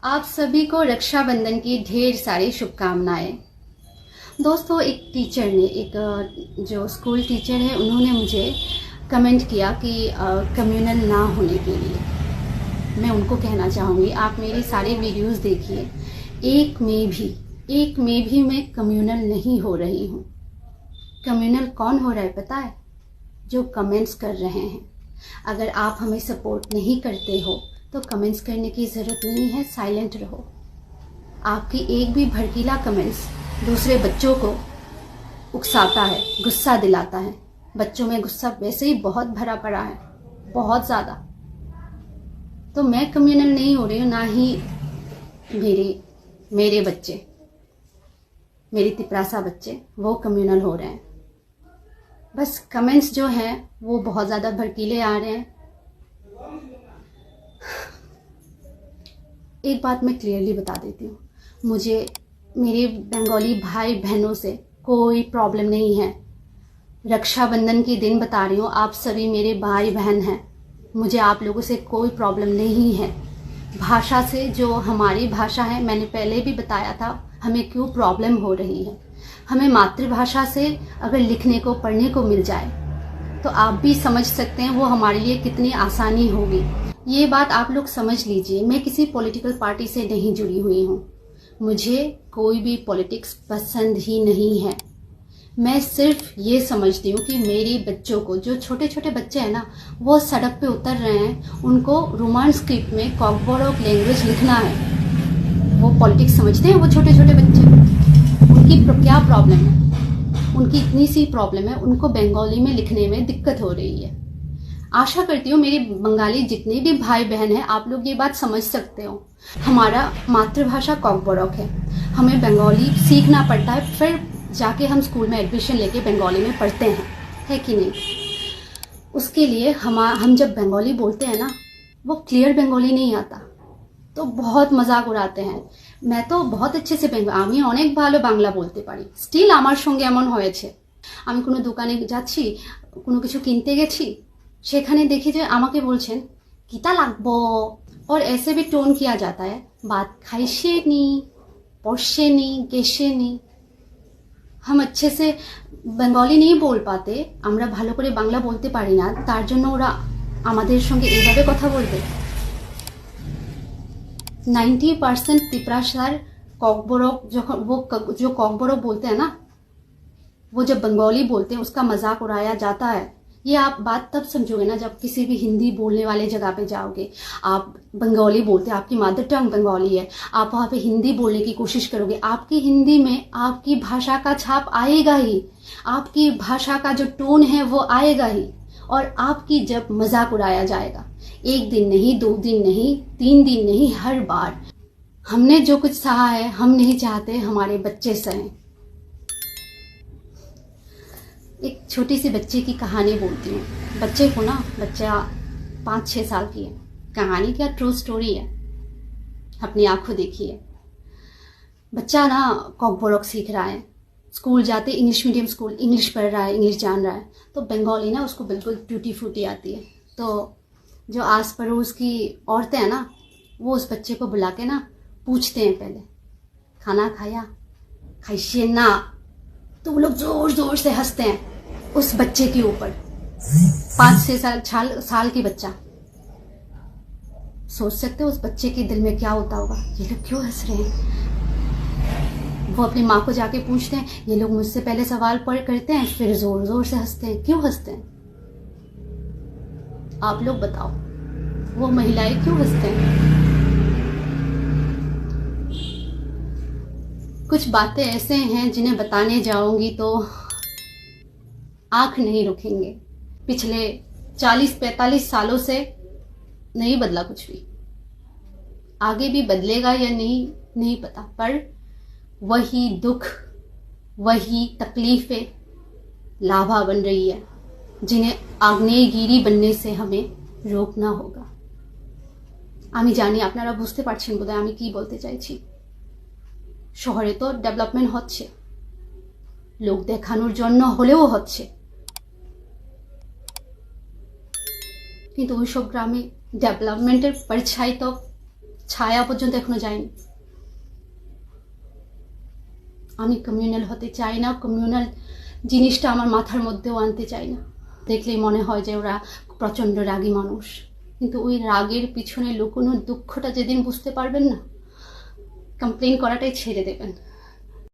आप सभी को रक्षाबंधन की ढेर सारी शुभकामनाएं। दोस्तों, एक टीचर ने, एक जो स्कूल टीचर है, उन्होंने मुझे कमेंट किया कि कम्युनल ना होने के लिए मैं उनको कहना चाहूँगी, आप मेरी सारी वीडियोस देखिए, एक में भी मैं कम्युनल नहीं हो रही हूँ। कम्युनल कौन हो रहा है पता है? जो कमेंट्स कर रहे हैं। अगर आप हमें सपोर्ट नहीं करते हो तो कमेंट्स करने की ज़रूरत नहीं है, साइलेंट रहो। आपकी एक भी भड़कीला कमेंट्स दूसरे बच्चों को उकसाता है, गुस्सा दिलाता है। बच्चों में गुस्सा वैसे ही बहुत भरा पड़ा है, बहुत ज़्यादा। तो मैं कम्युनल नहीं हो रही हूँ, ना ही मेरे बच्चे, मेरी तिपरासा बच्चे वो कम्युनल हो रहे हैं। बस कमेंट्स जो हैं वो बहुत ज़्यादा भड़कीले आ रहे हैं। एक बात मैं क्लियरली बता देती हूँ, मुझे मेरे बंगाली भाई बहनों से कोई प्रॉब्लम नहीं है। रक्षाबंधन के दिन बता रही हूँ, आप सभी मेरे भाई बहन हैं, मुझे आप लोगों से कोई प्रॉब्लम नहीं है। भाषा से, जो हमारी भाषा है, मैंने पहले भी बताया था हमें क्यों प्रॉब्लम हो रही है। हमें मातृभाषा से अगर लिखने को पढ़ने को मिल जाए तो आप भी समझ सकते हैं वो हमारे लिए कितनी आसानी होगी। ये बात आप लोग समझ लीजिए। मैं किसी पॉलिटिकल पार्टी से नहीं जुड़ी हुई हूँ, मुझे कोई भी पॉलिटिक्स पसंद ही नहीं है। मैं सिर्फ ये समझती हूँ कि मेरे बच्चों को, जो छोटे छोटे बच्चे हैं ना, वो सड़क पे उतर रहे हैं, उनको रोमान स्क्रिप्ट में कॉकबोरोक लैंग्वेज लिखना है। वो पॉलिटिक्स समझते हैं वो छोटे छोटे बच्चे? उनकी क्या प्रॉब्लम है? उनकी इतनी सी प्रॉब्लम है, उनको बंगाली में लिखने में दिक्कत हो रही है। आशा करती हूँ मेरी बंगाली जितने भी भाई बहन हैं, आप लोग ये बात समझ सकते हो। हमारा मातृभाषा कॉकबोरोक है, हमें बंगाली सीखना पड़ता है, फिर जाके हम स्कूल में एडमिशन लेके बंगाली में पढ़ते हैं, है कि नहीं? उसके लिए हम जब बंगाली बोलते हैं ना, वो क्लियर बंगाली नहीं आता, तो बहुत मजाक उड़ाते हैं। मैं तो बहुत अच्छे से আমি অনেক ভালো বাংলা বলতে পারি, স্টিল আমার সঙ্গে এমন হয়েছে, আমি কোনো দোকানে যাচ্ছি, কোনো কিছু কিনতে গেছি, সেখানে দেখি যে আমাকে বলছেন কিতা লাগবো, और ऐसे भी टोन किया जाता है, बात खाइशे नी, पढ़शे नी, गेशे नी। हम अच्छे से बंगाली नहीं बोल पाते, আমরা ভালো করে বাংলা বলতে পারি না, তার জন্য ওরা আমাদের সঙ্গে এইভাবে কথা বলবে। 90% तिपरासार कॉकबोरोक, जो कॉकबोरोक बोलते हैं ना, वो जब बंगाली बोलते हैं उसका मजाक उड़ाया जाता है। ये आप बात तब समझोगे ना जब किसी भी हिंदी बोलने वाले जगह पे जाओगे। आप बंगाली बोलते हैं, आपकी मदर टंग बंगाली है, आप वहाँ पे हिंदी बोलने की कोशिश करोगे, आपकी हिंदी में आपकी भाषा का छाप आएगा ही, आपकी भाषा का जो टोन है वो आएगा ही, और आपकी जब मजाक उड़ाया जाएगा, एक दिन नहीं, 2 दिन नहीं, 3 दिन नहीं, हर बार। हमने जो कुछ सहा है, हम नहीं चाहते हमारे बच्चे सहें। एक छोटी सी बच्चे की कहानी बोलती हूँ। बच्चा 5-6 साल की है, कहानी क्या, ट्रू स्टोरी है, अपनी आंखों देखिए। बच्चा ना कॉकबोरोक सीख रहा है, स्कूल जाते, इंग्लिश मीडियम स्कूल, इंग्लिश पढ़ रहा है, इंग्लिश जान रहा है, तो बंगाली ना उसको बिल्कुल टूटी फूटी आती है। तो जो आस पड़ोस की औरतें हैं ना, वो उस बच्चे को बुला के ना पूछते हैं, पहले खाना खाया, खाइए ना, तो वो लोग जोर जोर से हंसते हैं उस बच्चे के ऊपर। 5-6 साल की बच्चा, सोच सकते हो उस बच्चे के दिल में क्या होता होगा, ये लोग क्यों हंस रहे हैं? वो अपनी माँ को जाके पूछते हैं, ये लोग मुझसे पहले सवाल करते हैं, फिर जोर जोर से हंसते हैं, क्यों हंसते हैं? आप लोग बताओ, वो महिलाएं क्यों हंसते हैं? कुछ बातें ऐसे हैं जिन्हें बताने जाऊंगी तो आंख नहीं रुकेंगे। पिछले 40-45 सालों से नहीं बदला कुछ भी, आगे भी बदलेगा या नहीं पता, पर वही दुख, वही तकलीफें लाभा बन रही है, जिन्हें आग्नेयगिरी बनने से हमें रोकना होगा। আমি জানি আপনারা বুঝতে পারছেন বোধহয় আমি কি বলতে চাইছি। শহরে তো ডেভেলপমেন্ট হচ্ছে, লোক দেখানোর জন্য হলেও হচ্ছে, কিন্তু ওইসব গ্রামে डेवलपमेंटर परछाई तो ছায়া পর্যন্ত এখনো যায়নি। আমি কমিউনাল হতে চাই না, কমিউনাল জিনিসটা আমার মাথার মধ্যেও আনতে চাই না। দেখলেই মনে হয় যে ওরা প্রচণ্ড রাগী মানুষ, কিন্তু ওই রাগের পিছনে লুকোনো দুঃখটা যেদিন বুঝতে পারবেন না, কমপ্লেন করাটাই ছেড়ে দেবেন।